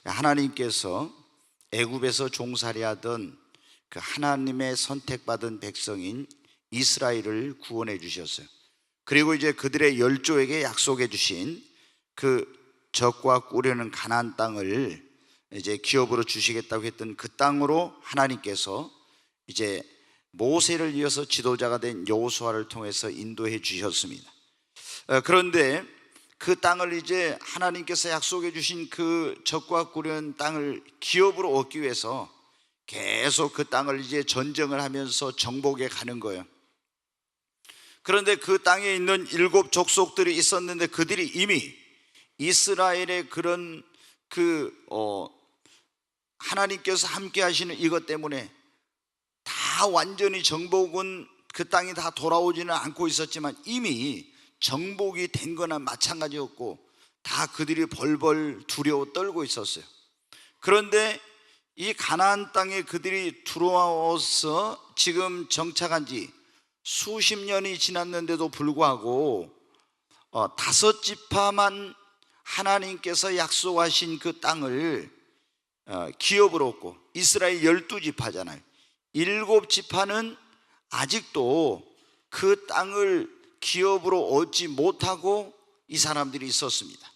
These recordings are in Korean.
하나님께서 애굽에서 종살이하던 그 하나님의 선택받은 백성인 이스라엘을 구원해 주셨어요. 그리고 이제 그들의 열조에게 약속해 주신 그 젖과 꿀이는 가나안 땅을 이제 기업으로 주시겠다고 했던 그 땅으로 하나님께서 이제 모세를 이어서 지도자가 된 여호수아를 통해서 인도해 주셨습니다. 그런데 그 땅을 이제 하나님께서 약속해 주신 그 젖과 꿀이는 땅을 기업으로 얻기 위해서 계속 그 땅을 이제 전쟁을 하면서 정복해 가는 거예요. 그런데 그 땅에 있는 7 족속들이 있었는데 그들이 이미 이스라엘의 그런 하나님께서 함께 하시는 이것 때문에 다 완전히 정복은 그 땅이 다 돌아오지는 않고 있었지만 이미 정복이 된 거나 마찬가지였고 다 그들이 벌벌 두려워 떨고 있었어요. 그런데 이 가나안 땅에 그들이 들어와서 지금 정착한 지 수십 년이 지났는데도 불구하고 5 지파만 하나님께서 약속하신 그 땅을 기업으로 얻고, 이스라엘 12지파잖아요 7 지파는 아직도 그 땅을 기업으로 얻지 못하고 이 사람들이 있었습니다.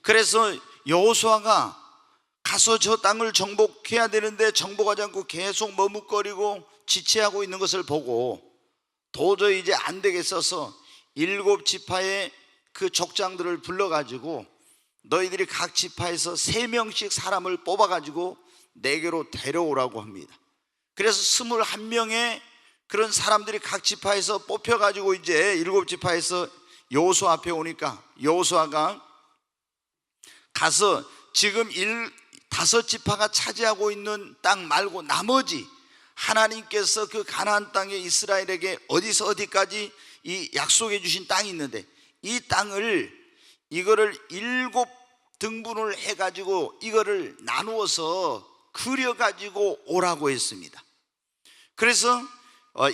그래서 여호수아가 가서 저 땅을 정복해야 되는데 정복하지 않고 계속 머뭇거리고 지체하고 있는 것을 보고 도저히 이제 안 되겠어서 7 지파의 그 족장들을 불러가지고 너희들이 각 지파에서 3명씩 사람을 뽑아가지고 내게로 데려오라고 합니다. 그래서 21명의 그런 사람들이 각 지파에서 뽑혀가지고 이제 7 지파에서 여호수아 앞에 오니까 여호수아가 가서 지금 5 지파가 차지하고 있는 땅 말고 나머지 하나님께서 그 가나안 땅에 이스라엘에게 어디서 어디까지 이 약속해 주신 땅이 있는데 이 땅을 이거를 7 등분을 해가지고 이거를 나누어서 그려가지고 오라고 했습니다. 그래서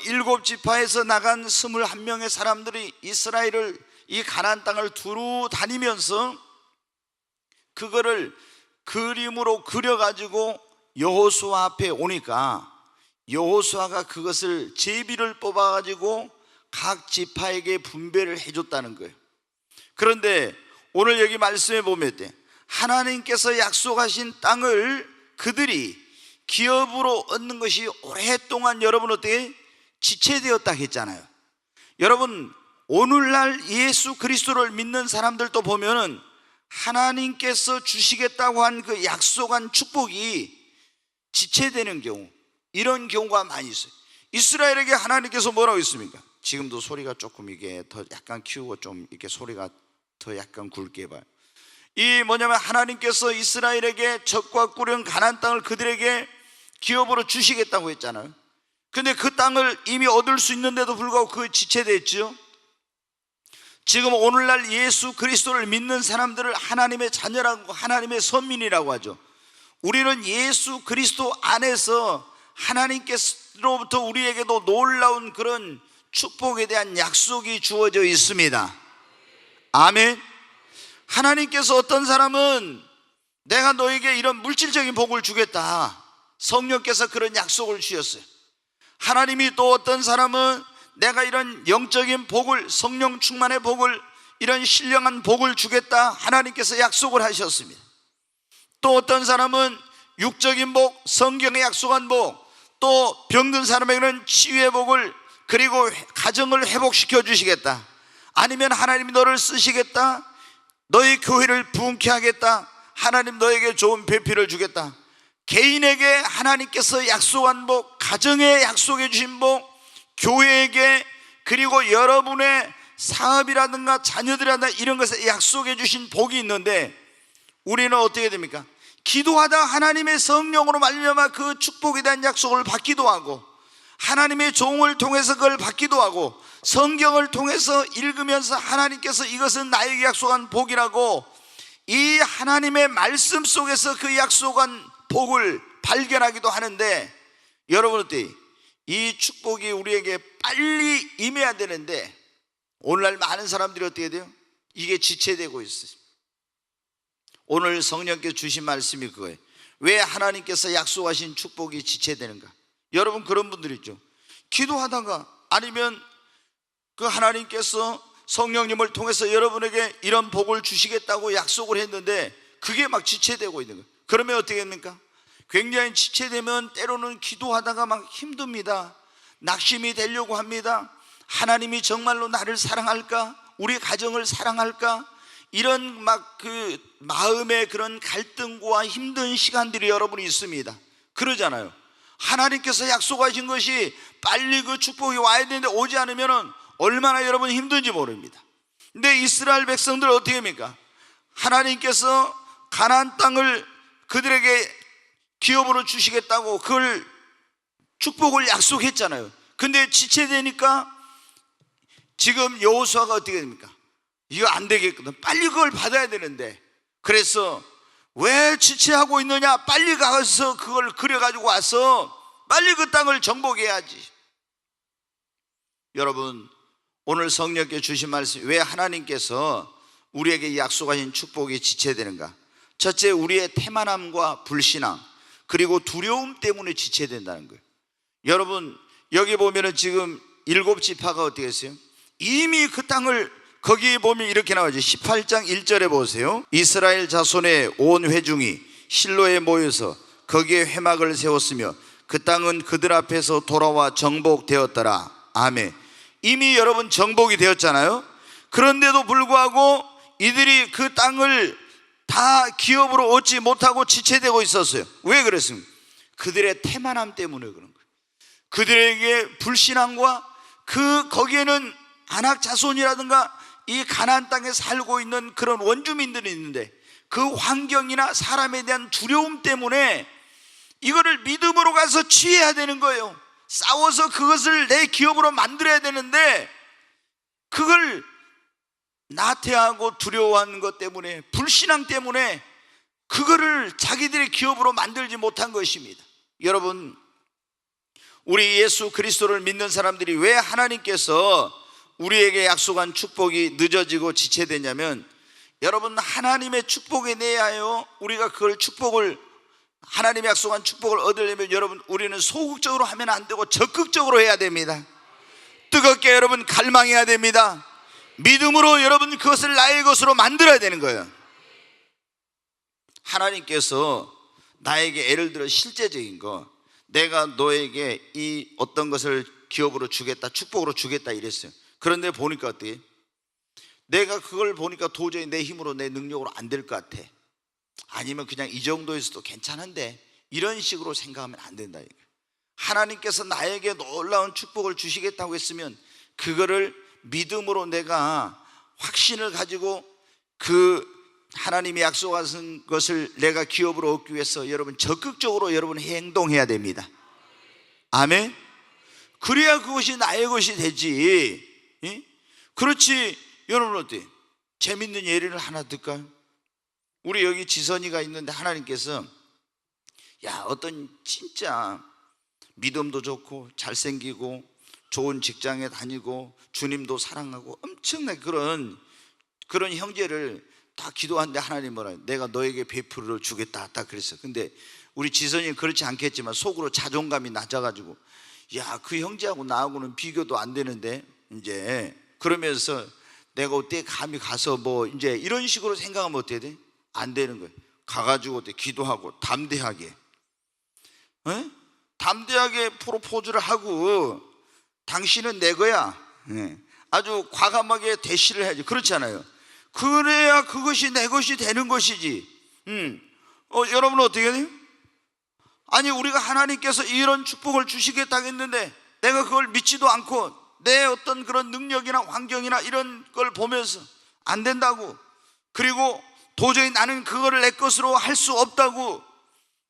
7 지파에서 나간 21명의 사람들이 이스라엘을 이 가나안 땅을 두루 다니면서 그거를 그림으로 그려가지고 여호수아 앞에 오니까 여호수아가 그것을 제비를 뽑아가지고 각 지파에게 분배를 해줬다는 거예요. 그런데 오늘 여기 말씀에 보면 하나님께서 약속하신 땅을 그들이 기업으로 얻는 것이 오랫동안 여러분 어떻게 지체되었다 했잖아요. 여러분 오늘날 예수 그리스도를 믿는 사람들도 보면은 하나님께서 주시겠다고 한 그 약속한 축복이 지체되는 경우, 이런 경우가 많이 있어요. 이스라엘에게 하나님께서 뭐라고 했습니까? 지금도 소리가 조금 이게 더 약간 키우고 좀 이렇게 소리가 더 약간 굵게 해봐요. 이 뭐냐면 하나님께서 이스라엘에게 젖과 꿀은 가나안 땅을 그들에게 기업으로 주시겠다고 했잖아요. 근데 그 땅을 이미 얻을 수 있는데도 불구하고 그 지체됐죠. 지금 오늘날 예수 그리스도를 믿는 사람들을 하나님의 자녀라고, 하나님의 선민이라고 하죠. 우리는 예수 그리스도 안에서 하나님께로부터 우리에게도 놀라운 그런 축복에 대한 약속이 주어져 있습니다. 아멘. 하나님께서 어떤 사람은 내가 너에게 이런 물질적인 복을 주겠다, 성령께서 그런 약속을 주셨어요. 하나님이 또 어떤 사람은 내가 이런 영적인 복을, 성령 충만의 복을, 이런 신령한 복을 주겠다 하나님께서 약속을 하셨습니다. 또 어떤 사람은 육적인 복, 성경에 약속한 복, 또 병든 사람에게는 치유의 복을, 그리고 가정을 회복시켜 주시겠다, 아니면 하나님이 너를 쓰시겠다, 너희 교회를 부흥케 하겠다, 하나님 너에게 좋은 배필을 주겠다. 개인에게 하나님께서 약속한 복, 가정에 약속해 주신 복, 교회에게, 그리고 여러분의 사업이라든가 자녀들이라든가 이런 것에 약속해 주신 복이 있는데 우리는 어떻게 됩니까? 기도하다 하나님의 성령으로 말미암아 그 축복에 대한 약속을 받기도 하고, 하나님의 종을 통해서 그걸 받기도 하고, 성경을 통해서 읽으면서 하나님께서 이것은 나에게 약속한 복이라고 이 하나님의 말씀 속에서 그 약속한 복을 발견하기도 하는데, 여러분 어때요? 이 축복이 우리에게 빨리 임해야 되는데 오늘날 많은 사람들이 어떻게 돼요? 이게 지체되고 있어요. 오늘 성령께 주신 말씀이 그거예요. 왜 하나님께서 약속하신 축복이 지체되는가? 여러분, 그런 분들 있죠. 기도하다가 아니면 그 하나님께서 성령님을 통해서 여러분에게 이런 복을 주시겠다고 약속을 했는데 그게 막 지체되고 있는 거예요. 그러면 어떻게 됩니까? 굉장히 지체되면 때로는 기도하다가 막 힘듭니다. 낙심이 되려고 합니다. 하나님이 정말로 나를 사랑할까? 우리 가정을 사랑할까? 이런 막 그 마음의 그런 갈등과 힘든 시간들이 여러분이 있습니다. 그러잖아요. 하나님께서 약속하신 것이 빨리 그 축복이 와야 되는데 오지 않으면 얼마나 여러분 힘든지 모릅니다. 근데 이스라엘 백성들 어떻게 합니까? 하나님께서 가나안 땅을 그들에게 기업으로 주시겠다고 그걸 축복을 약속했잖아요. 근데 지체되니까 지금 여호수아가 어떻게 됩니까? 이거 안 되겠거든. 빨리 그걸 받아야 되는데, 그래서 왜 지체하고 있느냐? 빨리 가서 그걸 그려가지고 와서 빨리 그 땅을 정복해야지. 여러분, 오늘 성령께 주신 말씀, 왜 하나님께서 우리에게 약속하신 축복이 지체되는가? 첫째, 우리의 태만함과 불신앙, 그리고 두려움 때문에 지체된다는 거예요. 여러분, 여기 보면은 지금 7지파가 어떻게 했어요? 이미 그 땅을, 거기에 보면 이렇게 나와죠. 18장 1절에 보세요. 이스라엘 자손의 온 회중이 실로에 모여서 거기에 회막을 세웠으며 그 땅은 그들 앞에서 돌아와 정복되었더라. 아멘. 이미 여러분 정복이 되었잖아요. 그런데도 불구하고 이들이 그 땅을 다 기업으로 얻지 못하고 지체되고 있었어요. 왜 그랬습니까? 그들의 태만함 때문에 그런 거예요. 그들에게 불신앙과 거기에는 아낙 자손이라든가 이 가나안 땅에 살고 있는 그런 원주민들이 있는데 그 환경이나 사람에 대한 두려움 때문에 이거를 믿음으로 가서 취해야 되는 거예요. 싸워서 그것을 내 기업으로 만들어야 되는데 그걸 나태하고 두려워하는 것 때문에, 불신앙 때문에 그거를 자기들의 기업으로 만들지 못한 것입니다. 여러분, 우리 예수 그리스도를 믿는 사람들이 왜 하나님께서 우리에게 약속한 축복이 늦어지고 지체되냐면, 여러분, 하나님의 축복에 대하여 우리가 그걸 하나님의 약속한 축복을 얻으려면 여러분, 우리는 소극적으로 하면 안 되고 적극적으로 해야 됩니다. 뜨겁게 여러분 갈망해야 됩니다. 믿음으로 여러분 그것을 나의 것으로 만들어야 되는 거예요. 하나님께서 나에게 예를 들어 실제적인 거, 내가 너에게 이 어떤 것을 기업으로 주겠다, 축복으로 주겠다 이랬어요. 그런데 보니까 어떻게? 내가 그걸 보니까 도저히 내 힘으로, 내 능력으로 안 될 것 같아. 아니면 그냥 이 정도에서도 괜찮은데, 이런 식으로 생각하면 안 된다. 하나님께서 나에게 놀라운 축복을 주시겠다고 했으면 그거를 믿음으로 내가 확신을 가지고 그 하나님이 약속하신 것을 내가 기업으로 얻기 위해서 여러분 적극적으로 여러분 행동해야 됩니다. 아멘. 그래야 그것이 나의 것이 되지. 그렇지. 여러분 어때? 재밌는 예를 하나 들까요? 우리 여기 지선이가 있는데 하나님께서 어떤 진짜 믿음도 좋고 잘생기고 좋은 직장에 다니고 주님도 사랑하고 엄청나게 그런 형제를 다 기도하는데 하나님 뭐라, 내가 너에게 베풀어 주겠다 딱 그랬어. 근데 우리 지선이는 그렇지 않겠지만 속으로 자존감이 낮아가지고 그 형제하고 나하고는 비교도 안 되는데 이제 그러면서 내가 어떻게 감히 가서 뭐 이제 이런 식으로 생각하면 어떻게 돼? 안 되는 거예요. 가가지고 어떻게 기도하고 담대하게 담대하게 프로포즈를 하고 당신은 내 거야. 아주 과감하게 대시를 해야지. 그렇지 않아요? 그래야 그것이 내 것이 되는 것이지. 여러분은 어떻게 해야 돼요? 아니, 우리가 하나님께서 이런 축복을 주시겠다고 했는데 내가 그걸 믿지도 않고 내 어떤 그런 능력이나 환경이나 이런 걸 보면서 안 된다고, 그리고 도저히 나는 그거를 내 것으로 할 수 없다고,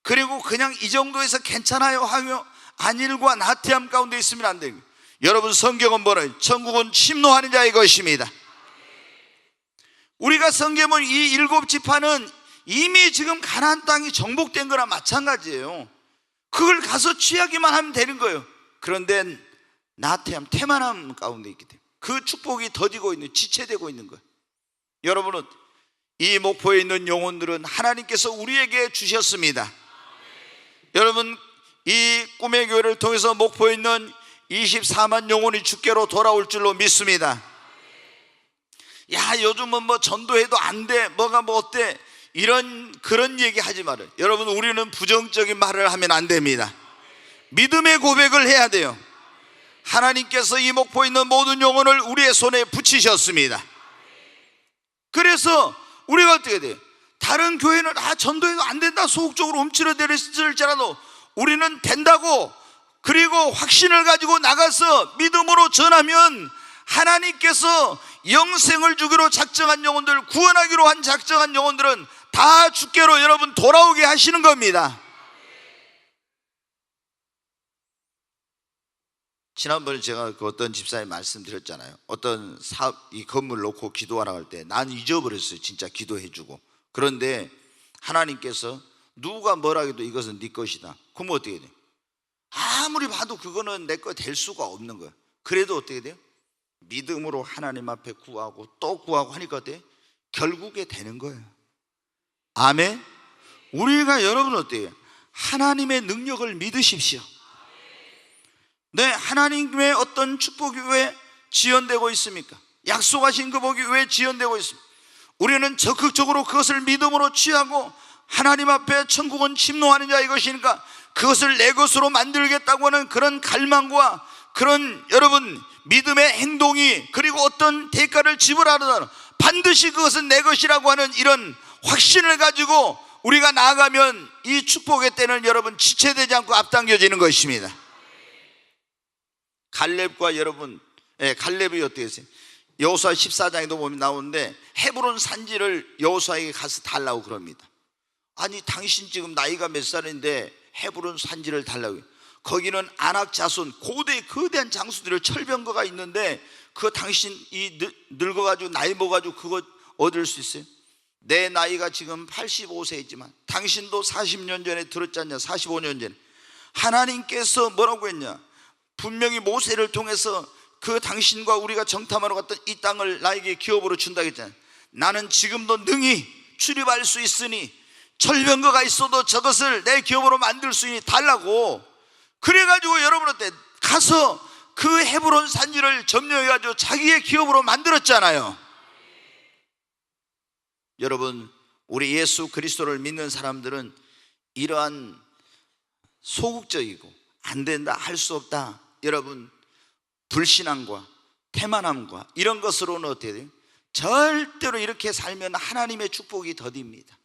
그리고 그냥 이 정도에서 괜찮아요 하며 안일과 나태함 가운데 있으면 안 돼요. 여러분, 성경은 뭐래요? 천국은 침노하는 자의 것입니다. 우리가 성경은 이 7지파는 이미 지금 가나안 땅이 정복된 거나 마찬가지예요. 그걸 가서 취하기만 하면 되는 거예요. 그런데 나태함, 태만함 가운데 있기 때문에 그 축복이 더디고 있는, 지체되고 있는 거예요. 여러분은 이 목포에 있는 영혼들은 하나님께서 우리에게 주셨습니다. 여러분, 이 꿈의 교회를 통해서 목포에 있는 24만 영혼이 주께로 돌아올 줄로 믿습니다. 야, 요즘은 뭐 전도해도 안 돼, 뭐가 뭐 어때, 그런 얘기 하지 말아요. 여러분, 우리는 부정적인 말을 하면 안 됩니다. 믿음의 고백을 해야 돼요. 하나님께서 이 목포에 있는 모든 영혼을 우리의 손에 붙이셨습니다. 그래서 우리가 어떻게 돼요? 다른 교회는 전도해도 안 된다, 소극적으로 움츠러들을지라도 우리는 된다고, 그리고 확신을 가지고 나가서 믿음으로 전하면 하나님께서 영생을 주기로 작정한 영혼들, 구원하기로 한 작정한 영혼들은 다 주께로 여러분 돌아오게 하시는 겁니다. 지난번에 제가 그 어떤 집사님 말씀드렸잖아요. 어떤 사업, 이 건물 놓고 기도하라고 할 때 난 잊어버렸어요. 진짜 기도해주고. 그런데 하나님께서 누가 뭐라 해도 이것은 네 것이다. 그러면 어떻게 돼요? 아무리 봐도 그거는 내 거 될 수가 없는 거예요. 그래도 어떻게 돼요? 믿음으로 하나님 앞에 구하고 또 구하고 하니까 어때요? 결국에 되는 거예요. 아멘. 우리가 여러분 어때요? 하나님의 능력을 믿으십시오. 네, 하나님의 어떤 축복이 왜 지연되고 있습니까? 약속하신 그 복이 왜 지연되고 있습니까? 우리는 적극적으로 그것을 믿음으로 취하고 하나님 앞에 천국은 침노하는 자 이것이니까 그것을 내 것으로 만들겠다고 하는 그런 갈망과 그런 여러분 믿음의 행동이, 그리고 어떤 대가를 지불하는, 반드시 그것은 내 것이라고 하는 이런 확신을 가지고 우리가 나아가면 이 축복의 때는 여러분 지체되지 않고 앞당겨지는 것입니다. 갈렙과 여러분, 갈렙이 어떻게 했어요? 여호수아 14장에도 보면 나오는데 헤브론 산지를 여호수아에게 가서 달라고 그럽니다. 아니, 당신 지금 나이가 몇 살인데 헤브론 산지를 달라고 해요. 거기는 아낙 자손, 거대한 장수들의 철병거가 있는데 그거 당신 늙어가지고 나이 먹어가지고 그거 얻을 수 있어요? 내 나이가 지금 85세이지만 당신도 40년 전에 들었지 않냐? 45년 전에 하나님께서 뭐라고 했냐? 분명히 모세를 통해서 그 당신과 우리가 정탐하러 갔던 이 땅을 나에게 기업으로 준다고 했잖아요. 나는 지금도 능히 출입할 수 있으니 철병거가 있어도 저것을 내 기업으로 만들 수 있니 달라고. 그래가지고 여러분한테 가서 그 헤브론 산지를 점령해가지고 자기의 기업으로 만들었잖아요. 여러분, 우리 예수 그리스도를 믿는 사람들은 이러한 소극적이고 안 된다, 할 수 없다, 여러분 불신앙과 태만함과 이런 것으로는 어떻게 돼요? 절대로 이렇게 살면 하나님의 축복이 더딥니다.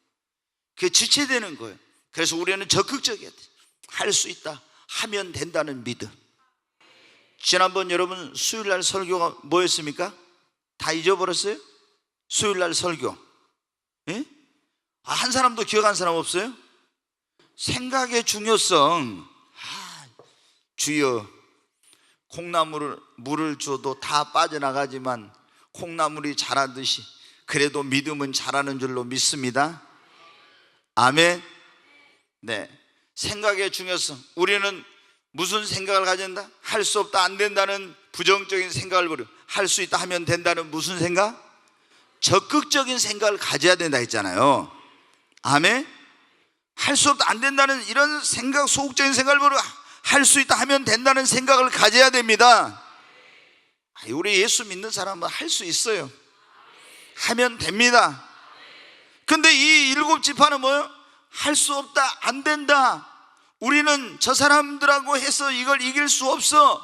그게 지체되는 거예요. 그래서 우리는 적극적이어야 돼요. 할 수 있다, 하면 된다는 믿음. 지난번 여러분 수요일날 설교가 뭐였습니까? 다 잊어버렸어요? 수요일날 설교, 예? 한 사람도 기억한 사람 없어요? 생각의 중요성. 주여, 콩나물을 물을 줘도 다 빠져나가지만 콩나물이 자라듯이 그래도 믿음은 자라는 줄로 믿습니다. 아멘. 네, 생각의 중요성. 우리는 무슨 생각을 가진다? 할 수 없다, 안 된다는 부정적인 생각을 버리고 할 수 있다, 하면 된다는 무슨 생각? 적극적인 생각을 가져야 된다 했잖아요. 아멘. 할 수 없다, 안 된다는 이런 생각, 소극적인 생각을 버리고 할 수 있다, 하면 된다는 생각을 가져야 됩니다. 우리 예수 믿는 사람은 할 수 있어요. 하면 됩니다. 근데 이 7지파는 뭐예요? 할 수 없다, 안 된다, 우리는 저 사람들하고 해서 이걸 이길 수 없어,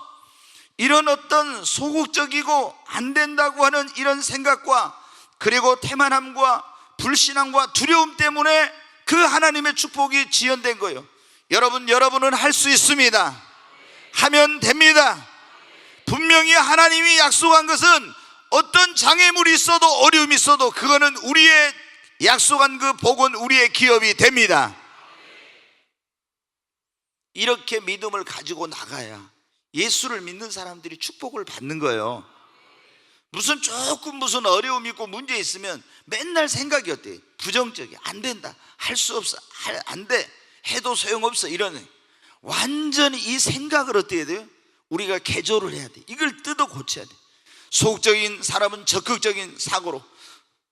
이런 어떤 소극적이고 안 된다고 하는 이런 생각과 그리고 태만함과 불신앙과 두려움 때문에 그 하나님의 축복이 지연된 거예요. 여러분은 할 수 있습니다. 하면 됩니다. 분명히 하나님이 약속한 것은 어떤 장애물이 있어도 어려움이 있어도 그거는 우리의 약속한 그 복은 우리의 기업이 됩니다. 이렇게 믿음을 가지고 나가야 예수를 믿는 사람들이 축복을 받는 거예요. 무슨 어려움이 있고 문제 있으면 맨날 생각이 어때요? 부정적이야. 안 된다, 할 수 없어, 안 돼, 해도 소용없어, 이런 완전히 이 생각을 어떻게 해야 돼요? 우리가 개조를 해야 돼. 이걸 뜯어 고쳐야 돼. 소극적인 사람은 적극적인 사고로,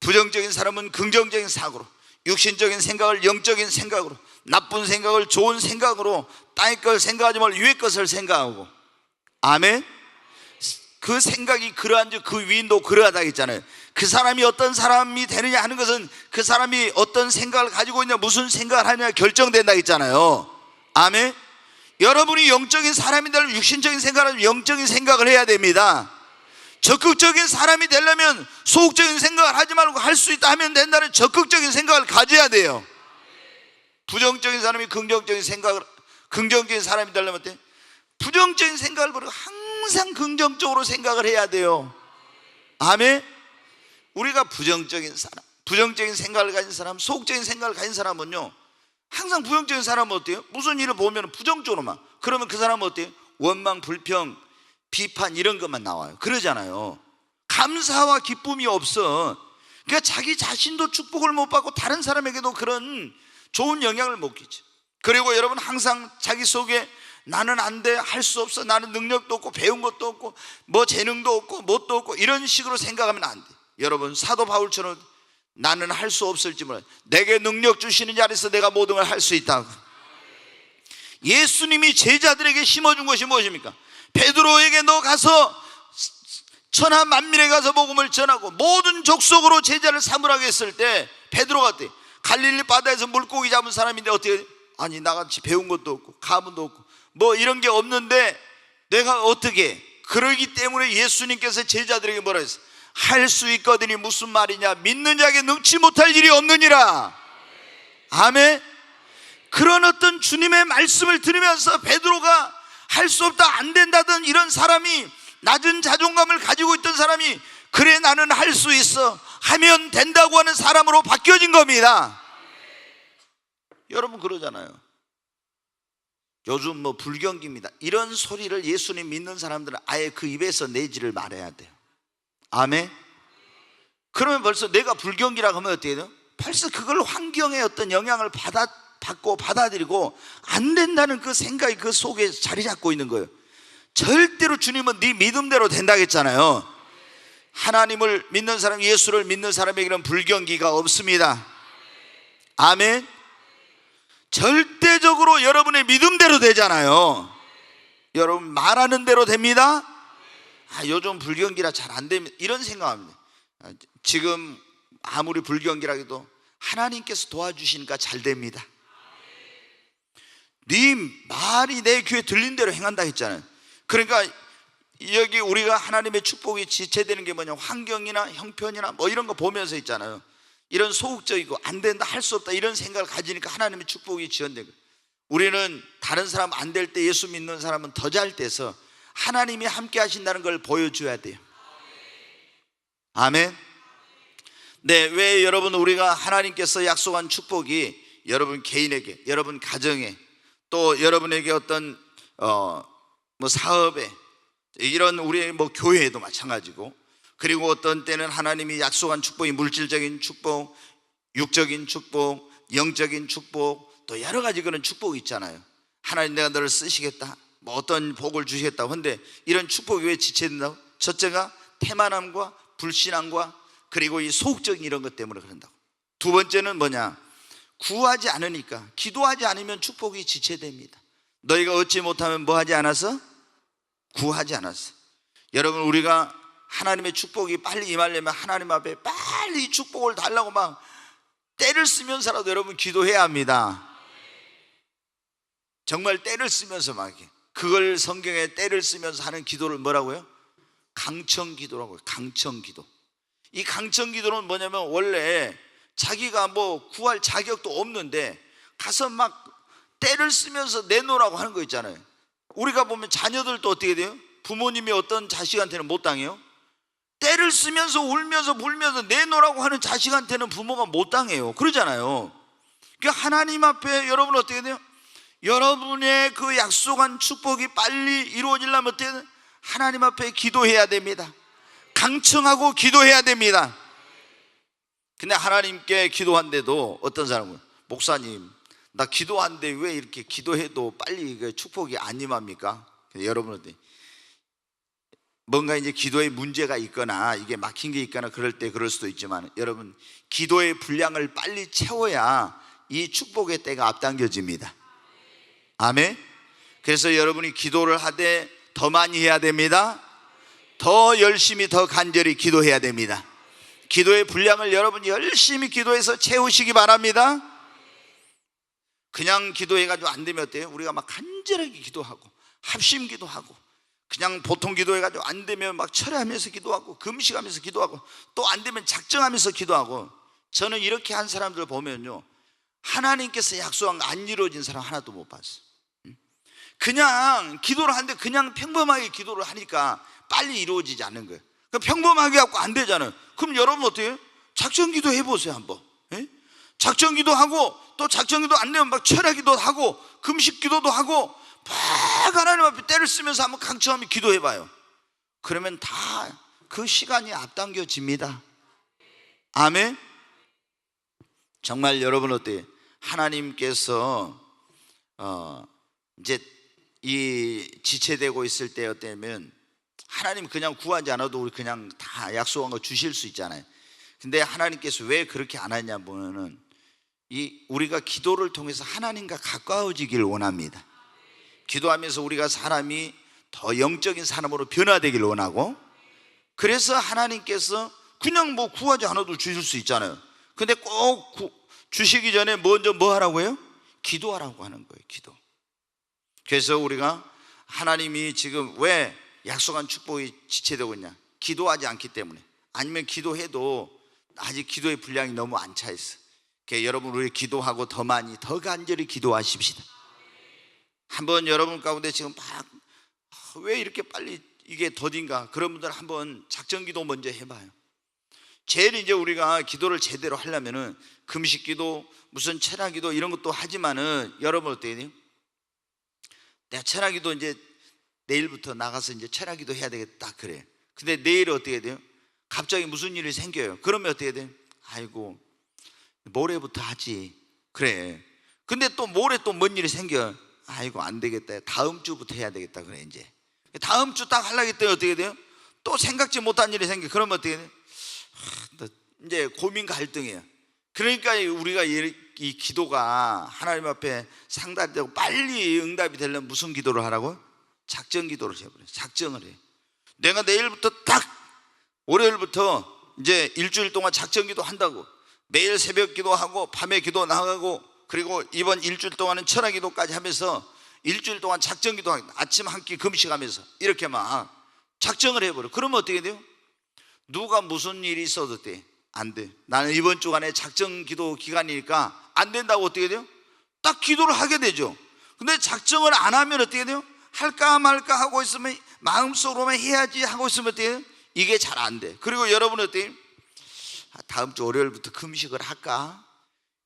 부정적인 사람은 긍정적인 사고로, 육신적인 생각을 영적인 생각으로, 나쁜 생각을 좋은 생각으로, 땅의 것을 생각하지 말고 위의 것을 생각하고. 아멘. 그 생각이 그러한즉 그 위인도 그러하다 했잖아요. 그 사람이 어떤 사람이 되느냐 하는 것은 그 사람이 어떤 생각을 가지고 있냐, 무슨 생각을 하느냐 결정된다 했잖아요. 아멘. 여러분이 영적인 사람이 되려면 육신적인 생각을 하면 영적인 생각을 해야 됩니다. 적극적인 사람이 되려면 소극적인 생각을 하지 말고 할 수 있다 하면 된다는 적극적인 생각을 가져야 돼요. 부정적인 사람이 긍정적인 사람이 되려면 어때? 부정적인 생각을 버리고 항상 긍정적으로 생각을 해야 돼요. 아멘. 우리가 부정적인 사람, 부정적인 생각을 가진 사람, 소극적인 생각을 가진 사람은요, 항상 부정적인 사람은 어때요? 무슨 일을 보면 부정적으로만, 그러면 그 사람은 어때요? 원망, 불평, 비판 이런 것만 나와요. 그러잖아요. 감사와 기쁨이 없어. 그러니까 자기 자신도 축복을 못 받고 다른 사람에게도 그런 좋은 영향을 못 끼쳐. 그리고 여러분 항상 자기 속에 나는 안 돼, 할 수 없어, 나는 능력도 없고 배운 것도 없고 뭐 재능도 없고 뭣도 없고 이런 식으로 생각하면 안 돼. 여러분 사도 바울처럼 나는 할 수 없을지 몰라, 내게 능력 주시는 자리에서 내가 모든 걸 할 수 있다고. 예수님이 제자들에게 심어준 것이 무엇입니까? 베드로에게 너 가서 천하 만민에 가서 복음을 전하고 모든 족속으로 제자를 삼으라고 했을 때 베드로가 어때? 갈릴리 바다에서 물고기 잡은 사람인데 어떻게, 아니 나같이 배운 것도 없고 가문도 없고 뭐 이런 게 없는데 내가 어떻게. 그러기 때문에 예수님께서 제자들에게 뭐라 했어요? 할 수 있거든이 무슨 말이냐, 믿는 자에게 능치 못할 일이 없느니라. 아멘. 그런 어떤 주님의 말씀을 들으면서 베드로가 할 수 없다, 안 된다던 이런 사람이, 낮은 자존감을 가지고 있던 사람이 그래 나는 할 수 있어 하면 된다고 하는 사람으로 바뀌어진 겁니다. 여러분 그러잖아요. 요즘 뭐 불경기입니다, 이런 소리를 예수님 믿는 사람들은 아예 그 입에서 내지를 말해야 돼요. 아멘. 그러면 벌써 내가 불경기라고 하면 어떻게 돼요? 벌써 그걸 환경의 어떤 영향을 받고 받아들이고 안 된다는 그 생각이 그 속에 자리 잡고 있는 거예요. 절대로 주님은 네 믿음대로 된다 했잖아요. 하나님을 믿는 사람, 예수를 믿는 사람에게는 불경기가 없습니다. 아멘. 절대적으로 여러분의 믿음대로 되잖아요. 여러분 말하는 대로 됩니다. 요즘 불경기라 잘 안 됩니다, 이런 생각합니다. 지금 아무리 불경기라 해도 하나님께서 도와주시니까 잘 됩니다. 네 말이 내 귀에 들린 대로 행한다 했잖아요. 그러니까 여기 우리가 하나님의 축복이 지체되는 게 뭐냐, 환경이나 형편이나 뭐 이런 거 보면서 있잖아요. 이런 소극적이고 안 된다, 할 수 없다 이런 생각을 가지니까 하나님의 축복이 지연되고, 우리는 다른 사람 안 될 때 예수 믿는 사람은 더 잘 돼서 하나님이 함께 하신다는 걸 보여줘야 돼요. 아멘. 네, 왜 여러분 우리가 하나님께서 약속한 축복이 여러분 개인에게, 여러분 가정에, 또 여러분에게 어떤 뭐 사업에, 이런 우리의 뭐 교회에도 마찬가지고, 그리고 어떤 때는 하나님이 약속한 축복이 물질적인 축복, 육적인 축복, 영적인 축복, 또 여러 가지 그런 축복이 있잖아요. 하나님 내가 너를 쓰시겠다, 뭐 어떤 복을 주시겠다고 하는데 이런 축복이 왜 지체된다고? 첫째가 태만함과 불신앙과 그리고 이 소극적인 이런 것 때문에 그런다고. 두 번째는 뭐냐, 구하지 않으니까, 기도하지 않으면 축복이 지체됩니다. 너희가 얻지 못하면 뭐 하지 않아서? 구하지 않았어. 여러분 우리가 하나님의 축복이 빨리 임하려면 하나님 앞에 빨리 축복을 달라고 막 때를 쓰면서라도 여러분 기도해야 합니다. 정말 때를 쓰면서 막, 그걸 성경에 때를 쓰면서 하는 기도를 뭐라고요? 강청기도라고요. 강청기도. 이 강청기도는 뭐냐면 원래 자기가 뭐 구할 자격도 없는데 가서 막 때를 쓰면서 내놓으라고 하는 거 있잖아요. 우리가 보면 자녀들도 어떻게 돼요? 부모님이 어떤 자식한테는 못 당해요? 때를 쓰면서 울면서 불면서 내놓으라고 하는 자식한테는 부모가 못 당해요. 그러잖아요. 그러니까 하나님 앞에 여러분 어떻게 돼요? 여러분의 그 약속한 축복이 빨리 이루어지려면 어떻게 돼요? 하나님 앞에 기도해야 됩니다. 강청하고 기도해야 됩니다. 근데 하나님께 기도한데도 어떤 사람은, 목사님 나 기도한데 왜 이렇게 기도해도 빨리 축복이 안 임합니까? 여러분 어때? 뭔가 이제 기도에 문제가 있거나 이게 막힌 게 있거나 그럴 때 그럴 수도 있지만, 여러분, 기도의 분량을 빨리 채워야 이 축복의 때가 앞당겨집니다. 아멘. 그래서 여러분이 기도를 하되 더 많이 해야 됩니다. 더 열심히, 더 간절히 기도해야 됩니다. 기도의 분량을 여러분 열심히 기도해서 채우시기 바랍니다. 그냥 기도해가지고 안 되면 어때요? 우리가 막 간절하게 기도하고 합심 기도하고, 그냥 보통 기도해가지고 안 되면 막 철회하면서 기도하고 금식하면서 기도하고 또 안 되면 작정하면서 기도하고. 저는 이렇게 한 사람들 보면요, 하나님께서 약속한 거 안 이루어진 사람 하나도 못 봤어요. 그냥 기도를 하는데 그냥 평범하게 기도를 하니까 빨리 이루어지지 않는 거예요. 평범하게 갖고 안 되잖아요. 그럼 여러분 어떻게 해요? 작정 기도 해보세요 한번. 작정 기도하고 또 작정 기도 안 되면 막 철야 기도 하고 금식 기도도 하고 막 하나님 앞에 때를 쓰면서 한번 강청하며 기도해봐요. 그러면 다 그 시간이 앞당겨집니다. 아멘. 정말 여러분 어때요? 하나님께서 이제 이 지체되고 있을 때 어때면 하나님 그냥 구하지 않아도 우리 그냥 다 약속한 거 주실 수 있잖아요. 근데 하나님께서 왜 그렇게 안 하냐면은 우리가 기도를 통해서 하나님과 가까워지기를 원합니다. 기도하면서 우리가 사람이 더 영적인 사람으로 변화되기를 원하고, 그래서 하나님께서 그냥 뭐 구하지 않아도 주실 수 있잖아요. 근데 꼭 주시기 전에 먼저 뭐 하라고 해요? 기도하라고 하는 거예요. 기도. 그래서 우리가 하나님이 지금 왜 약속한 축복이 지체되고 있냐? 기도하지 않기 때문에. 아니면 기도해도 아직 기도의 분량이 너무 안 차 있어. 그러니까 여러분, 우리 기도하고 더 많이, 더 간절히 기도하십시다. 한번 여러분 가운데 지금 막 왜 이렇게 빨리 이게 더딘가, 그런 분들 한번 작정 기도 먼저 해봐요. 제일 이제 우리가 기도를 제대로 하려면은 금식 기도, 무슨 철야 기도 이런 것도 하지만은 여러분 어때요? 내가 철야 기도 이제 내일부터 나가서 이제 철야 기도 해야 되겠다 그래. 근데 내일 어떻게 돼요? 갑자기 무슨 일이 생겨요. 그러면 어떻게 돼요? 아이고, 모레부터 하지. 그래. 근데 또 모레 또 뭔 일이 생겨. 아이고, 안 되겠다. 다음 주부터 해야 되겠다 그래. 이제 다음 주 딱 하려고 했더니 어떻게 돼요? 또 생각지 못한 일이 생겨. 그러면 어떻게 돼요? 이제 고민 갈등이에요. 그러니까 우리가 이 기도가 하나님 앞에 상달되고 빨리 응답이 되려면 무슨 기도를 하라고? 작정 기도를 해버려요. 작정을 해요. 내가 내일부터 딱 월요일부터 이제 일주일 동안 작정 기도 한다고, 매일 새벽 기도하고 밤에 기도 나가고, 그리고 이번 일주일 동안은 철야 기도까지 하면서 일주일 동안 작정 기도하고 아침 한 끼 금식하면서 이렇게 막 작정을 해버려. 그러면 어떻게 돼요? 누가 무슨 일이 있어도 돼? 안 돼. 나는 이번 주간에 작정 기도 기간이니까 안 된다고 어떻게 돼요? 딱 기도를 하게 되죠. 근데 작정을 안 하면 어떻게 돼요? 할까 말까 하고 있으면, 마음속으로만 해야지 하고 있으면 어떻게 돼요? 이게 잘 안 돼. 그리고 여러분은 어때요? 다음 주 월요일부터 금식을 할까?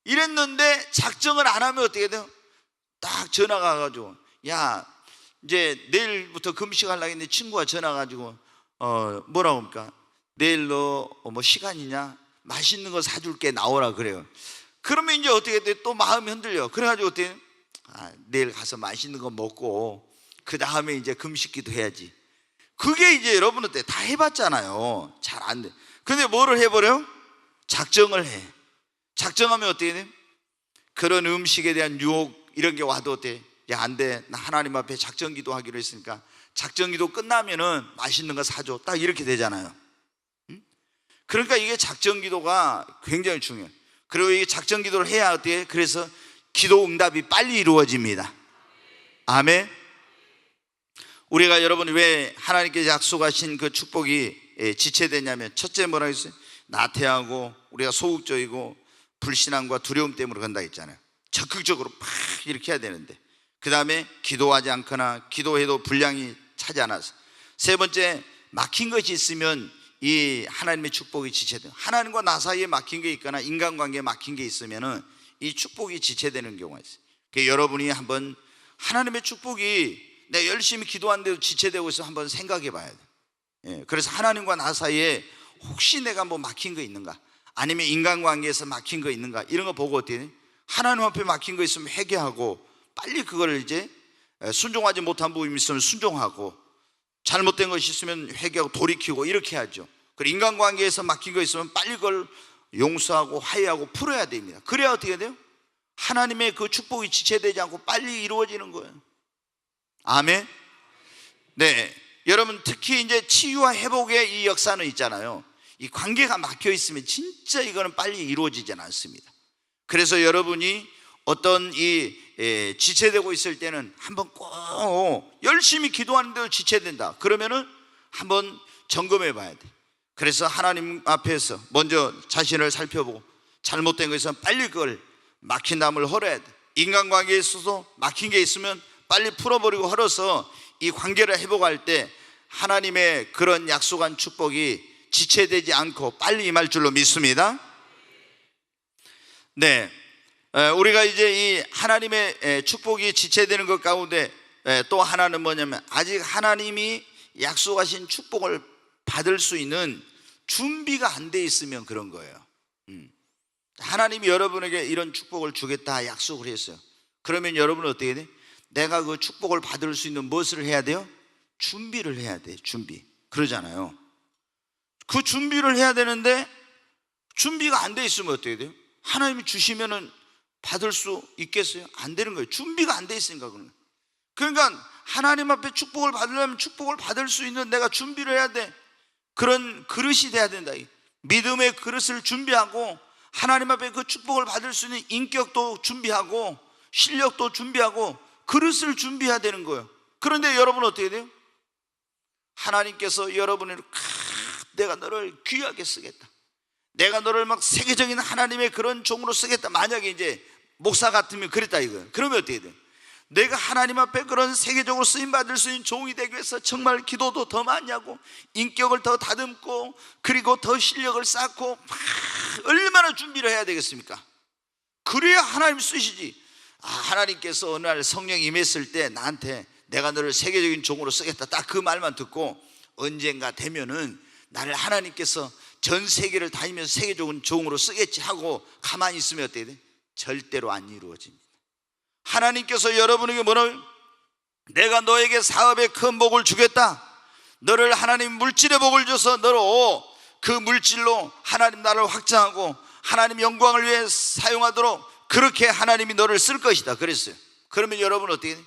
이랬는데 작정을 안 하면 어떻게 돼요? 딱 전화가 와가지고, 야, 이제 내일부터 금식하려고 했는데 친구가 전화 가지고 뭐라고 합니까? 내일 너 뭐 시간이냐? 맛있는 거 사줄게, 나오라 그래요. 그러면 이제 어떻게 돼? 또 마음이 흔들려. 그래가지고 어떻게 돼? 내일 가서 맛있는 거 먹고 그 다음에 이제 금식기도 해야지. 그게 이제 여러분은 다 해봤잖아요. 잘 안 돼. 근데 뭐를 해버려? 작정을 해. 작정하면 어떻게 돼? 그런 음식에 대한 유혹 이런 게 와도 어때? 야, 안 돼. 나 하나님 앞에 작정 기도하기로 했으니까 작정 기도 끝나면은 맛있는 거 사줘. 딱 이렇게 되잖아요. 그러니까 이게 작정 기도가 굉장히 중요해요. 그리고 이게 작정 기도를 해야 어때요? 그래서 기도 응답이 빨리 이루어집니다. 아멘. 우리가 여러분 왜 하나님께서 약속하신 그 축복이 지체되냐면, 첫째 뭐라고 했어요? 나태하고 우리가 소극적이고 불신앙과 두려움 때문에 그런다 했잖아요. 적극적으로 막 이렇게 해야 되는데, 그 다음에 기도하지 않거나 기도해도 분량이 차지 않아서, 세 번째 막힌 것이 있으면 이 하나님의 축복이 지체돼요. 하나님과 나 사이에 막힌 게 있거나 인간관계에 막힌 게 있으면은 이 축복이 지체되는 경우가 있어요. 그러니까 여러분이 한번 하나님의 축복이 내가 열심히 기도하는데도 지체되고 있으면 한번 생각해 봐야 돼요. 그래서 하나님과 나 사이에 혹시 내가 뭐 막힌 거 있는가, 아니면 인간관계에서 막힌 거 있는가, 이런 거 보고 어떻게 돼? 하나님 앞에 막힌 거 있으면 회개하고 빨리 그걸 이제 순종하지 못한 부분이 있으면 순종하고, 잘못된 것이 있으면 회개하고 돌이키고 이렇게 하죠. 그리고 인간관계에서 막힌 거 있으면 빨리 그걸 용서하고 화해하고 풀어야 됩니다. 그래야 어떻게 돼요? 하나님의 그 축복이 지체되지 않고 빨리 이루어지는 거예요. 아멘. 네, 여러분 특히 이제 치유와 회복의 이 역사는 있잖아요. 이 관계가 막혀 있으면 진짜 이거는 빨리 이루어지지 않습니다. 그래서 여러분이 어떤 지체되고 있을 때는 한번 꼭 열심히 기도하는데도 지체된다 그러면은 한번 점검해 봐야 돼. 그래서 하나님 앞에서 먼저 자신을 살펴보고 잘못된 것에서 빨리 그걸 막힌 담을 헐어야 돼. 인간관계에 있어서 막힌 게 있으면 빨리 풀어버리고 헐어서 이 관계를 회복할 때 하나님의 그런 약속한 축복이 지체되지 않고 빨리 임할 줄로 믿습니다. 네, 우리가 이제 이 하나님의 축복이 지체되는 것 가운데 또 하나는 뭐냐면 아직 하나님이 약속하신 축복을 받을 수 있는 준비가 안 돼 있으면 그런 거예요. 하나님이 여러분에게 이런 축복을 주겠다 약속을 했어요. 그러면 여러분은 어떻게 돼? 내가 그 축복을 받을 수 있는 무엇을 해야 돼요? 준비를 해야 돼. 준비. 그러잖아요. 그 준비를 해야 되는데 준비가 안 돼 있으면 어떻게 돼요? 하나님이 주시면은 받을 수 있겠어요? 안 되는 거예요. 준비가 안 돼 있으니까 그런 거예요. 그러니까 하나님 앞에 축복을 받으려면 축복을 받을 수 있는 내가 준비를 해야 돼. 그런 그릇이 돼야 된다. 믿음의 그릇을 준비하고 하나님 앞에 그 축복을 받을 수 있는 인격도 준비하고 실력도 준비하고 그릇을 준비해야 되는 거예요. 그런데 여러분은 어떻게 돼요? 하나님께서 여러분을 내가 너를 귀하게 쓰겠다, 내가 너를 막 세계적인 하나님의 그런 종으로 쓰겠다. 만약에 이제 목사 같으면 그랬다 이거예요. 그러면 어떻게 돼요? 내가 하나님 앞에 그런 세계적으로 쓰임받을 수 있는 종이 되기 위해서 정말 기도도 더 많이 하고 인격을 더 다듬고 그리고 더 실력을 쌓고 얼마나 준비를 해야 되겠습니까? 그래야 하나님 쓰시지. 하나님께서 어느 날 성령이 임했을 때 나한테 내가 너를 세계적인 종으로 쓰겠다 딱 그 말만 듣고 언젠가 되면은 나를 하나님께서 전 세계를 다니면서 세계적인 종으로 쓰겠지 하고 가만히 있으면 어떻게 돼? 절대로 안 이루어집니다. 하나님께서 여러분에게 뭐라고요? 내가 너에게 사업에 큰 복을 주겠다. 너를 하나님 물질의 복을 줘서 너로 그 물질로 하나님 나라를 확장하고 하나님 영광을 위해 사용하도록 그렇게 하나님이 너를 쓸 것이다 그랬어요. 그러면 여러분 어떻게 돼?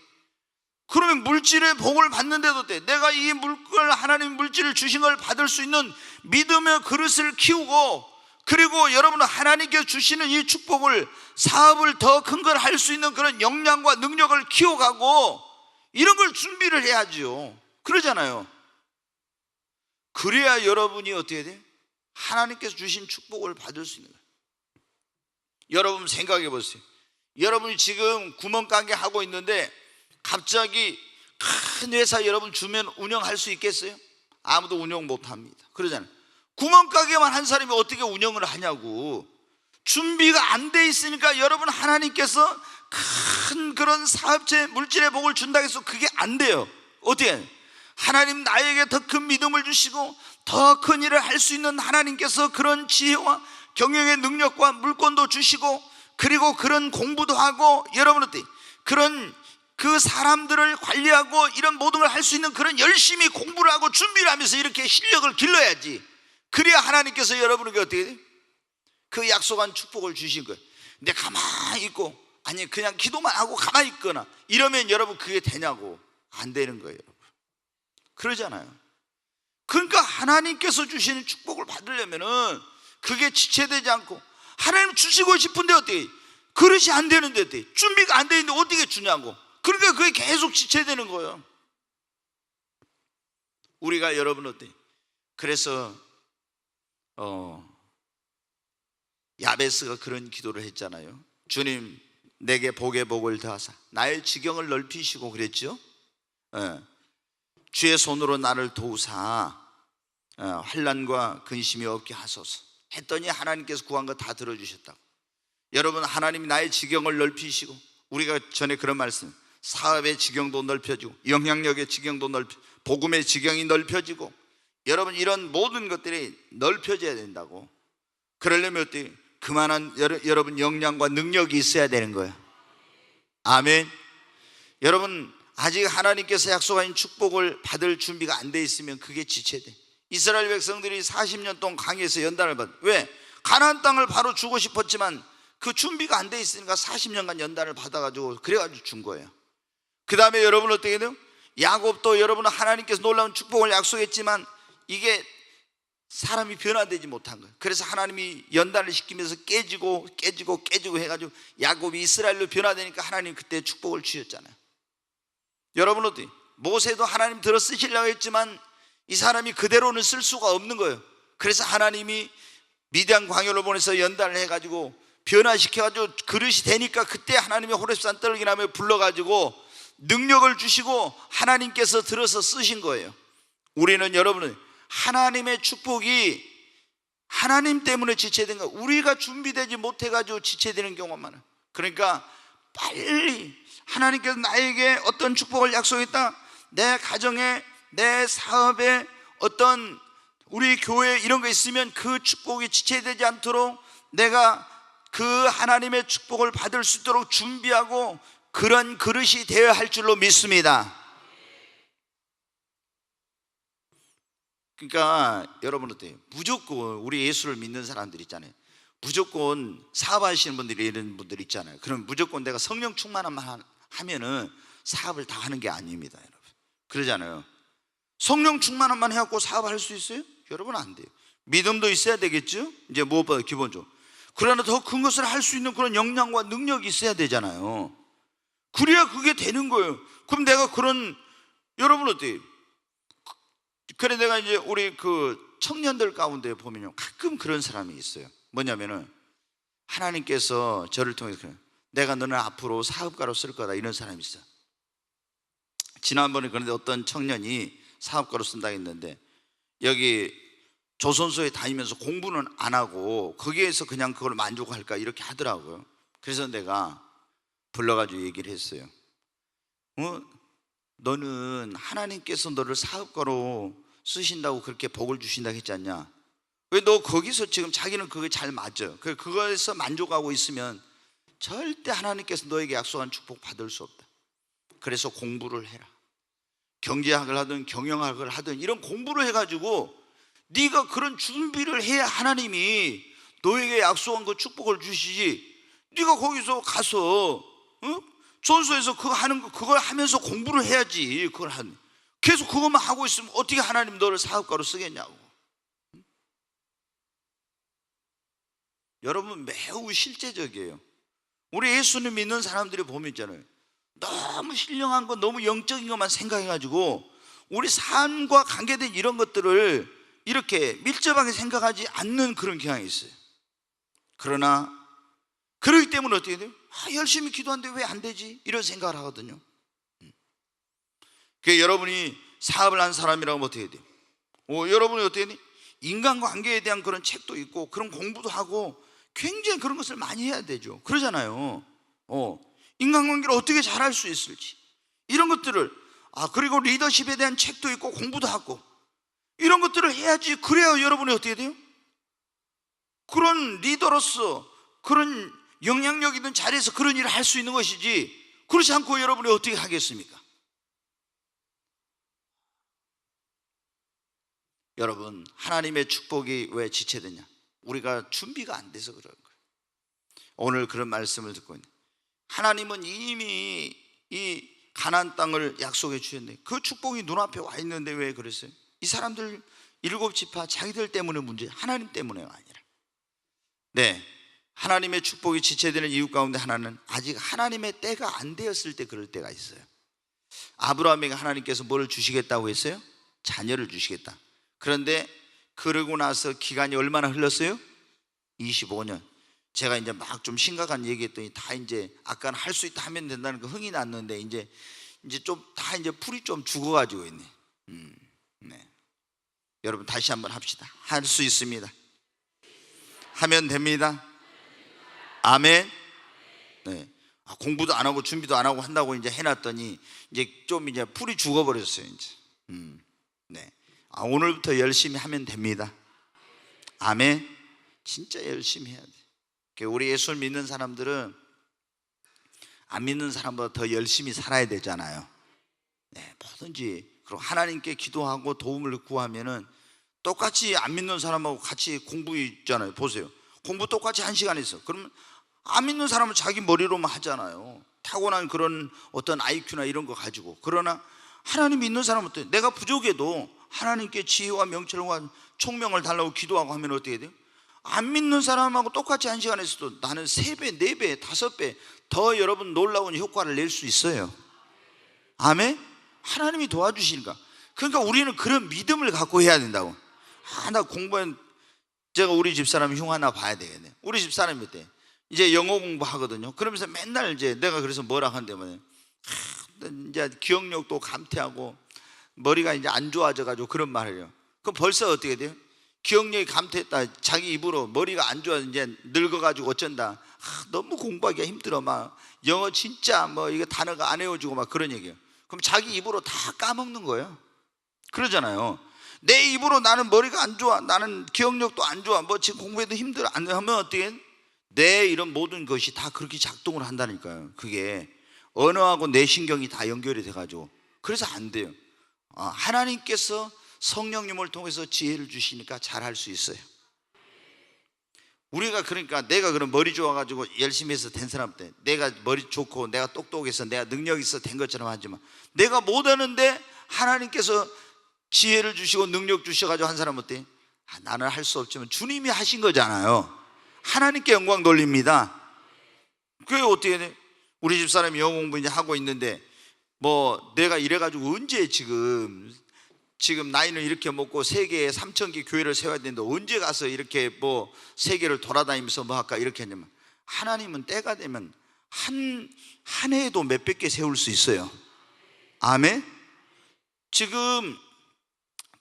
그러면 물질의 복을 받는데도 돼. 내가 이 물걸 하나님 물질을 주신 걸 받을 수 있는 믿음의 그릇을 키우고 그리고 여러분은 하나님께서 주시는 이 축복을 사업을 더 큰 걸 할 수 있는 그런 역량과 능력을 키워가고 이런 걸 준비를 해야죠. 그러잖아요. 그래야 여러분이 어떻게 돼? 하나님께서 주신 축복을 받을 수 있는 거예요. 여러분 생각해 보세요. 여러분이 지금 구멍가게 하고 있는데 갑자기 큰 회사 여러분 주면 운영할 수 있겠어요? 아무도 운영 못 합니다. 그러잖아요. 구멍가게만 한 사람이 어떻게 운영을 하냐고. 준비가 안 돼 있으니까 여러분 하나님께서 큰 그런 사업체 물질의 복을 준다고 해서 그게 안 돼요. 어떻게? 하나님 나에게 더 큰 믿음을 주시고 더 큰 일을 할 수 있는 하나님께서 그런 지혜와 경영의 능력과 물건도 주시고 그리고 그런 공부도 하고 여러분 어때? 그런 그 사람들을 관리하고 이런 모든 걸 할 수 있는 그런 열심히 공부를 하고 준비를 하면서 이렇게 실력을 길러야지. 그래야 하나님께서 여러분에게 어떻게 돼요? 그 약속한 축복을 주신 거예요. 근데 가만히 있고 아니 그냥 기도만 하고 가만히 있거나 이러면 여러분 그게 되냐고. 안 되는 거예요. 여러분. 그러잖아요. 그러니까 하나님께서 주시는 축복을 받으려면은 그게 지체되지 않고 하나님 주시고 싶은데 어떻게 그릇이 안 되는데 어떻게 준비가 안 돼 있는데 어떻게 주냐고. 그러니까 그게 계속 지체되는 거예요. 우리가 여러분 어때? 그래서 야베스가 그런 기도를 했잖아요. 주님 내게 복의 복을 더하사 나의 지경을 넓히시고 그랬죠. 주의 손으로 나를 도우사 환난과 근심이 없게 하소서 했더니 하나님께서 구한 거 다 들어주셨다고. 여러분 하나님이 나의 지경을 넓히시고 우리가 전에 그런 말씀 사업의 지경도 넓혀지고 영향력의 지경도 복음의 지경이 넓혀지고 여러분 이런 모든 것들이 넓혀져야 된다고. 그러려면 어떻게 그만한 여러분 역량과 능력이 있어야 되는 거예요. 아멘. 여러분 아직 하나님께서 약속하신 축복을 받을 준비가 안 돼 있으면 그게 지체돼. 이스라엘 백성들이 40년 동안 강에서 연단을 받. 왜? 가나안 땅을 바로 주고 싶었지만 그 준비가 안 돼 있으니까 40년간 연단을 받아가지고 그래가지고 준 거예요. 그 다음에 여러분 어떻게 돼요? 야곱도 여러분은 하나님께서 놀라운 축복을 약속했지만 이게 사람이 변화되지 못한 거예요. 그래서 하나님이 연단을 시키면서 깨지고 해가지고 야곱이 이스라엘로 변화되니까 하나님 그때 축복을 주셨잖아요. 여러분 어때요? 모세도 하나님 들어 쓰시려고 했지만 이 사람이 그대로는 쓸 수가 없는 거예요. 그래서 하나님이 미디안 광야로 보내서 연단을 해가지고 변화시켜가지고 그릇이 되니까 그때 하나님이 호렙산 떨기나무에 불러가지고 능력을 주시고 하나님께서 들어서 쓰신 거예요. 우리는 여러분은 하나님의 축복이 하나님 때문에 지체된 거, 우리가 준비되지 못해가지고 지체되는 경우가 많아요. 그러니까 빨리 하나님께서 나에게 어떤 축복을 약속했다, 내 가정에, 내 사업에, 어떤 우리 교회에 이런 거 있으면 그 축복이 지체되지 않도록 내가 그 하나님의 축복을 받을 수 있도록 준비하고 그런 그릇이 되어야 할 줄로 믿습니다. 그러니까 여러분 어때요? 무조건 우리 예수를 믿는 사람들 있잖아요. 무조건 사업하시는 분들이 이런 분들 있잖아요. 그럼 무조건 내가 성령 충만함만 하면은 사업을 다 하는 게 아닙니다, 여러분. 그러잖아요. 성령 충만함만 해갖고 사업할 수 있어요? 여러분 안 돼요. 믿음도 있어야 되겠죠? 이제 무엇보다 기본적으로. 그러나 더 큰 것을 할 수 있는 그런 역량과 능력이 있어야 되잖아요. 그래야 그게 되는 거예요. 그럼 내가 그런, 여러분 어때요? 그래 내가 이제 우리 그 청년들 가운데 보면요, 가끔 그런 사람이 있어요. 뭐냐면은 하나님께서 저를 통해서 내가 너는 앞으로 사업가로 쓸 거다, 이런 사람이 있어요. 지난번에 그런데 어떤 청년이 사업가로 쓴다 했는데 여기 조선소에 다니면서 공부는 안 하고 거기에서 그냥 그걸 만족할까 이렇게 하더라고요. 그래서 내가 불러가지고 얘기를 했어요. 너는 하나님께서 너를 사업가로 쓰신다고 그렇게 복을 주신다고 했지 않냐? 왜 너 거기서 지금 자기는 그게 잘 맞아. 그거에서 만족하고 있으면 절대 하나님께서 너에게 약속한 축복 받을 수 없다. 그래서 공부를 해라. 경제학을 하든 경영학을 하든 이런 공부를 해가지고 네가 그런 준비를 해야 하나님이 너에게 약속한 그 축복을 주시지. 네가 거기서 가서 전소에서 그거 하는 거, 그걸 하면서 공부를 해야지. 계속 그것만 하고 있으면 어떻게 하나님 너를 사업가로 쓰겠냐고. 여러분 매우 실제적이에요. 우리 예수님 믿는 사람들이 보면 있잖아요, 너무 신령한 거, 너무 영적인 것만 생각해가지고 우리 삶과 관계된 이런 것들을 이렇게 밀접하게 생각하지 않는 그런 경향이 있어요. 그러나 그렇기 때문에 어떻게 돼요? 열심히 기도하는데 왜 안 되지? 이런 생각을 하거든요. 그 여러분이 사업을 한 사람이라고 어떻게 해야 돼요? 여러분이 어떻게 해야 돼요? 인간관계에 대한 그런 책도 있고 그런 공부도 하고 굉장히 그런 것을 많이 해야 되죠. 그러잖아요. 인간관계를 어떻게 잘할 수 있을지 이런 것들을, 그리고 리더십에 대한 책도 있고 공부도 하고 이런 것들을 해야지. 그래야 여러분이 어떻게 돼요? 그런 리더로서 그런 영향력 있는 자리에서 그런 일을 할 수 있는 것이지, 그렇지 않고 여러분이 어떻게 하겠습니까? 여러분, 하나님의 축복이 왜 지체되냐? 우리가 준비가 안 돼서 그런 거예요. 오늘 그런 말씀을 듣고 있는, 하나님은 이미 이 가나안 땅을 약속해 주셨는데 그 축복이 눈앞에 와 있는데 왜 그랬어요? 이 사람들 7지파 자기들 때문에 문제, 하나님 때문에가 아니라. 네, 하나님의 축복이 지체되는 이유 가운데 하나는 아직 하나님의 때가 안 되었을 때 그럴 때가 있어요. 아브라함에게 하나님께서 뭘 주시겠다고 했어요? 자녀를 주시겠다. 그런데 그러고 나서 기간이 얼마나 흘렀어요? 25년. 제가 이제 막 좀 심각한 얘기했더니 다 이제 아까는 할 수 있다 하면 된다는 거 흥이 났는데 이제 좀 다 이제 풀이 좀 죽어가지고 있네. 네. 여러분 다시 한번 합시다. 할 수 있습니다. 하면 됩니다. 아멘. 네. 공부도 안 하고 준비도 안 하고 한다고 이제 해놨더니 이제 좀 이제 풀이 죽어버렸어요. 이제. 네. 오늘부터 열심히 하면 됩니다. 아멘. 진짜 열심히 해야 돼. 우리 예수를 믿는 사람들은 안 믿는 사람보다 더 열심히 살아야 되잖아요. 네, 뭐든지 그리고 하나님께 기도하고 도움을 구하면은 똑같이 안 믿는 사람하고 같이 공부 있잖아요. 보세요. 공부 똑같이 1시간 했어. 그러면 안 믿는 사람은 자기 머리로만 하잖아요. 타고난 그런 어떤 IQ나 이런 거 가지고. 그러나 하나님 믿는 사람은 어때요? 내가 부족해도 하나님께 지혜와 명철과 총명을 달라고 기도하고 하면 어떻게 돼요? 안 믿는 사람하고 똑같이 1시간 했어도 나는 3배, 4배, 5배 더 여러분 놀라운 효과를 낼 수 있어요. 아멘? 하나님이 도와주시니까. 그러니까 우리는 그런 믿음을 갖고 해야 된다고. 나 공부한, 제가 우리 집사람 흉 하나 봐야 되겠네. 우리 집사람이 어때? 이제 영어 공부하거든요. 그러면서 맨날 이제 내가 그래서 뭐라 한다면 이제 기억력도 감퇴하고 머리가 이제 안 좋아져가지고 그런 말을 해요. 그럼 벌써 어떻게 돼요? 기억력이 감퇴했다. 자기 입으로 머리가 안 좋아 이제 늙어가지고 어쩐다. 너무 공부하기가 힘들어. 막 영어 진짜 뭐 이거 단어가 안 외워지고 막 그런 얘기예요. 그럼 자기 입으로 다 까먹는 거예요. 그러잖아요. 내 입으로 나는 머리가 안 좋아, 나는 기억력도 안 좋아, 뭐 지금 공부해도 힘들어 안 하면 어떻게 내 이런 모든 것이 다 그렇게 작동을 한다니까요. 그게 언어하고 내 신경이 다 연결이 돼가지고 그래서 안 돼요. 하나님께서 성령님을 통해서 지혜를 주시니까 잘할 수 있어요. 우리가 그러니까 내가 그런 머리 좋아가지고 열심히 해서 된 사람 때 내가 머리 좋고 내가 똑똑해서 내가 능력 있어 된 것처럼 하지만 내가 못하는데 하나님께서 지혜를 주시고 능력 주셔가지고 한 사람 어때? 나는 할 수 없지만 주님이 하신 거잖아요. 하나님께 영광 돌립니다. 그게 어떻게 돼? 우리 집사람이 영어 공부 이제 하고 있는데 뭐 내가 이래가지고 언제 지금 나이는 이렇게 먹고 세계에 3,000개 교회를 세워야 되는데 언제 가서 이렇게 뭐 세계를 돌아다니면서 뭐 할까 이렇게 하냐면 하나님은 때가 되면 한 해에도 몇백 개 세울 수 있어요. 아멘? 지금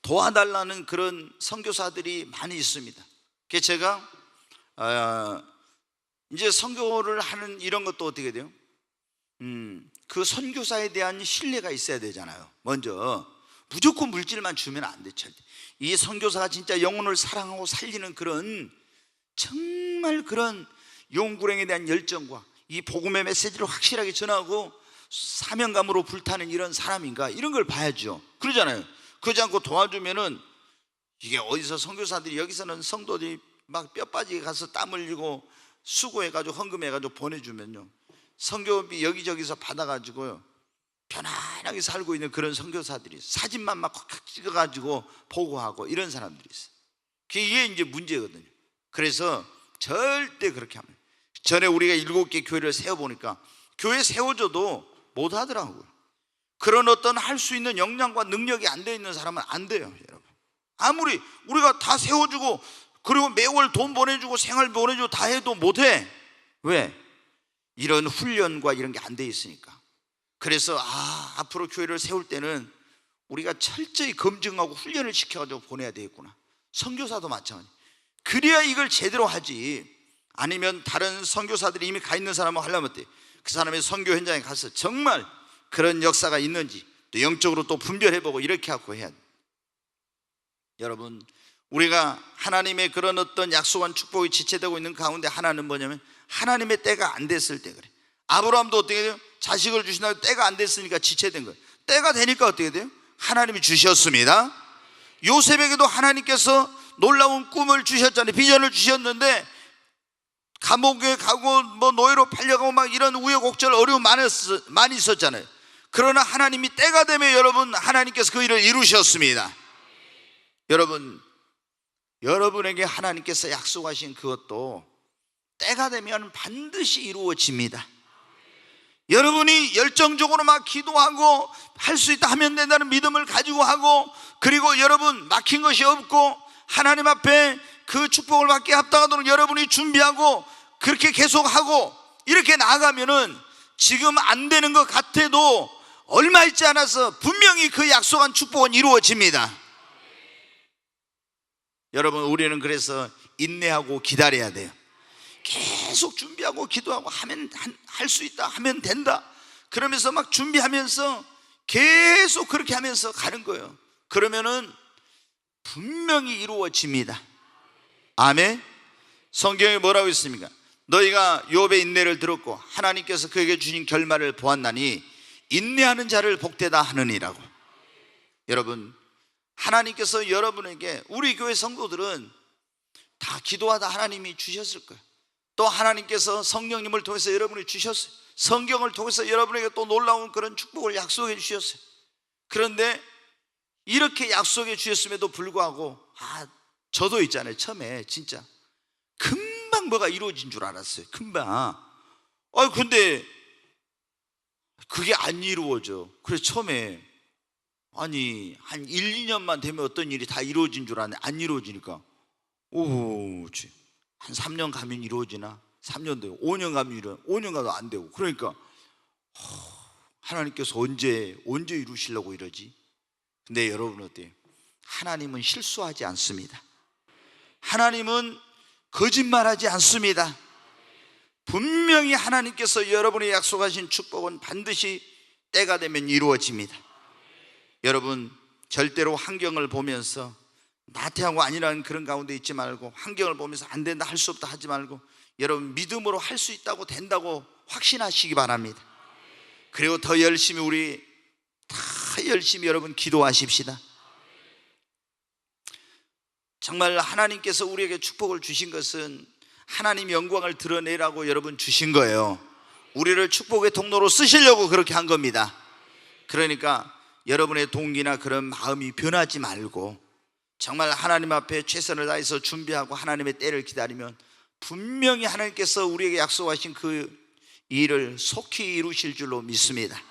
도와달라는 그런 선교사들이 많이 있습니다. 그래서 제가 이제 선교를 하는 이런 것도 어떻게 돼요? 그 선교사에 대한 신뢰가 있어야 되잖아요. 먼저 무조건 물질만 주면 안 돼. 이 선교사가 진짜 영혼을 사랑하고 살리는 그런 정말 그런 용구랭에 대한 열정과 이 복음의 메시지를 확실하게 전하고 사명감으로 불타는 이런 사람인가 이런 걸 봐야죠. 그러잖아요. 그러지 않고 도와주면은 이게 어디서 선교사들이 여기서는 성도들이 막 뼈 빠지게 가서 땀 흘리고 수고해가지고 헌금해가지고 보내주면요 선교비 여기저기서 받아가지고요 편안하게 살고 있는 그런 선교사들이 사진만 막 찍어가지고 보고하고 이런 사람들이 있어요. 이게 이제 문제거든요. 그래서 절대 그렇게 하면 전에 우리가 7개 교회를 세워보니까 교회 세워줘도 못하더라고요. 그런 어떤 할 수 있는 역량과 능력이 안 되어 있는 사람은 안 돼요. 여러분 아무리 우리가 다 세워주고 그리고 매월 돈 보내주고 생활 보내주고 다 해도 못해. 왜? 이런 훈련과 이런 게 안 돼 있으니까. 그래서 앞으로 교회를 세울 때는 우리가 철저히 검증하고 훈련을 시켜가지고 보내야 되겠구나. 선교사도 마찬가지. 그래야 이걸 제대로 하지. 아니면 다른 선교사들이 이미 가 있는 사람을 하려면 어때? 그 사람의 선교 현장에 가서 정말 그런 역사가 있는지 또 영적으로 또 분별해보고 이렇게 하고 해야 돼. 여러분 우리가 하나님의 그런 어떤 약속한 축복이 지체되고 있는 가운데 하나는 뭐냐면 하나님의 때가 안 됐을 때 그래. 아브라함도 어떻게 돼요? 자식을 주신다고 때가 안 됐으니까 지체된 거예요. 때가 되니까 어떻게 돼요? 하나님이 주셨습니다. 요셉에게도 하나님께서 놀라운 꿈을 주셨잖아요. 비전을 주셨는데 감옥에 가고 뭐 노예로 팔려가고 막 이런 우여곡절 어려움 많이 있었잖아요. 그러나 하나님이 때가 되면 여러분 하나님께서 그 일을 이루셨습니다. 여러분에게 하나님께서 약속하신 그것도 때가 되면 반드시 이루어집니다. 여러분이 열정적으로 막 기도하고 할 수 있다 하면 된다는 믿음을 가지고 하고 그리고 여러분 막힌 것이 없고 하나님 앞에 그 축복을 받게 합당하도록 여러분이 준비하고 그렇게 계속하고 이렇게 나아가면은 지금 안 되는 것 같아도 얼마 있지 않아서 분명히 그 약속한 축복은 이루어집니다. 여러분 우리는 그래서 인내하고 기다려야 돼요. 계속 준비하고 기도하고 하면 할 수 있다 하면 된다 그러면서 막 준비하면서 계속 그렇게 하면서 가는 거예요. 그러면은 분명히 이루어집니다. 아멘. 성경에 뭐라고 있습니까? 너희가 욥의 인내를 들었고 하나님께서 그에게 주신 결말을 보았나니 인내하는 자를 복되다 하느니라고. 여러분, 하나님께서 여러분에게, 우리 교회 성도들은 다 기도하다 하나님이 주셨을 거예요. 또 하나님께서 성령님을 통해서 여러분이 주셨어요. 성경을 통해서 여러분에게 또 놀라운 그런 축복을 약속해 주셨어요. 그런데 이렇게 약속해 주셨음에도 불구하고 저도 있잖아요. 처음에 진짜 금방 뭐가 이루어진 줄 알았어요. 금방. 근데 그게 안 이루어져. 그래서 처음에 한 1, 2년만 되면 어떤 일이 다 이루어진 줄 알았는데 안 이루어지니까 한 3년 가면 이루어지나? 3년 되고 5년 가면 5년 가도 안 되고. 그러니까 하나님께서 언제 이루시려고 이러지? 근데 여러분 어때요? 하나님은 실수하지 않습니다. 하나님은 거짓말하지 않습니다. 분명히 하나님께서 여러분이 약속하신 축복은 반드시 때가 되면 이루어집니다. 여러분, 절대로 환경을 보면서 나태하고 아니라는 그런 가운데 있지 말고, 환경을 보면서 안 된다, 할 수 없다 하지 말고, 여러분 믿음으로 할 수 있다고, 된다고 확신하시기 바랍니다. 그리고 더 열심히, 우리 다 열심히 여러분 기도하십시다. 정말 하나님께서 우리에게 축복을 주신 것은 하나님 영광을 드러내라고 여러분 주신 거예요. 우리를 축복의 통로로 쓰시려고 그렇게 한 겁니다. 그러니까 여러분의 동기나 그런 마음이 변하지 말고 정말 하나님 앞에 최선을 다해서 준비하고 하나님의 때를 기다리면 분명히 하나님께서 우리에게 약속하신 그 일을 속히 이루실 줄로 믿습니다.